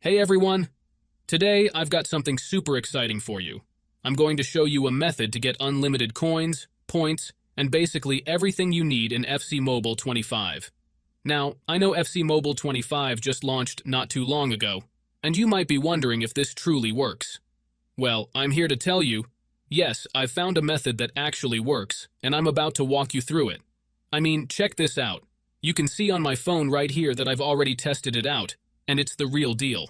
Hey everyone! Today I've got something super exciting for you. I'm going to show you a method to get unlimited coins, points, and basically everything you need in FC Mobile 25. Now, I know FC Mobile 25 just launched not too long ago, and you might be wondering if this truly works. Well, I'm here to tell you, yes, I've found a method that actually works, and I'm about to walk you through it. I mean, check this out. You can see on my phone right here that I've already tested it out, and it's the real deal.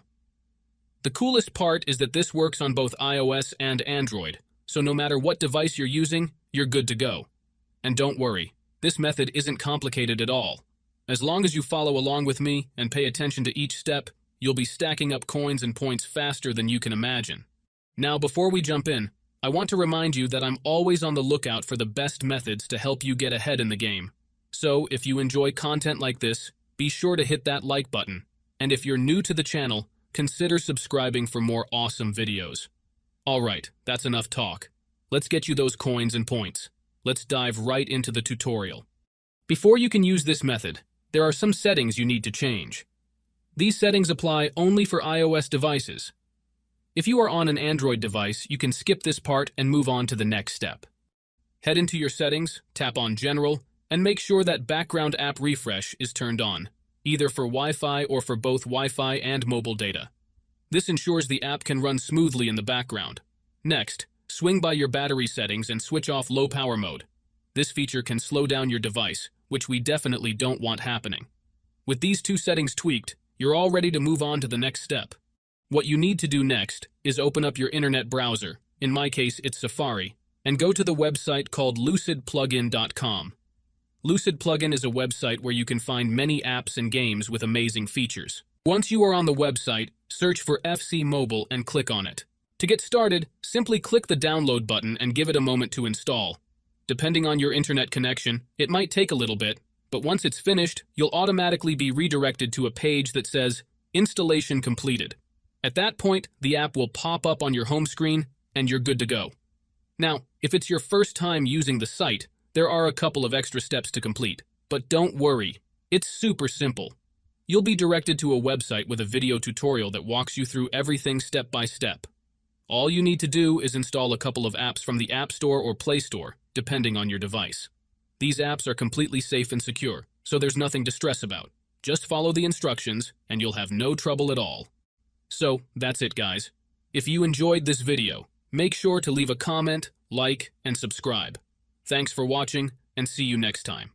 The coolest part is that this works on both iOS and Android, so no matter what device you're using, you're good to go. And don't worry, this method isn't complicated at all. As long as you follow along with me and pay attention to each step, you'll be stacking up coins and points faster than you can imagine. Now, before we jump in, I want to remind you that I'm always on the lookout for the best methods to help you get ahead in the game. So, if you enjoy content like this, be sure to hit that like button. And if you're new to the channel, consider subscribing for more awesome videos. Alright, that's enough talk. Let's get you those coins and points. Let's dive right into the tutorial. Before you can use this method, there are some settings you need to change. These settings apply only for iOS devices. If you are on an Android device, you can skip this part and move on to the next step. Head into your settings, tap on General, and make sure that background app refresh is turned on, either for Wi-Fi or for both Wi-Fi and mobile data. This ensures the app can run smoothly in the background. Next, swing by your battery settings and switch off low power mode. This feature can slow down your device, which we definitely don't want happening. With these two settings tweaked, you're all ready to move on to the next step. What you need to do next is open up your internet browser, in my case it's Safari, and go to the website called lucidplugin.com. Lucid Plugin is a website where you can find many apps and games with amazing features. Once you are on the website, search for FC Mobile and click on it. To get started, simply click the download button and give it a moment to install. Depending on your internet connection, it might take a little bit, but once it's finished, you'll automatically be redirected to a page that says, Installation completed. At that point, the app will pop up on your home screen, and you're good to go. Now, if it's your first time using the site, there are a couple of extra steps to complete, but don't worry, it's super simple. You'll be directed to a website with a video tutorial that walks you through everything step by step. All you need to do is install a couple of apps from the App Store or Play Store, depending on your device. These apps are completely safe and secure, so there's nothing to stress about. Just follow the instructions, and you'll have no trouble at all. So, that's it guys. If you enjoyed this video, make sure to leave a comment, like, and subscribe. Thanks for watching, and see you next time.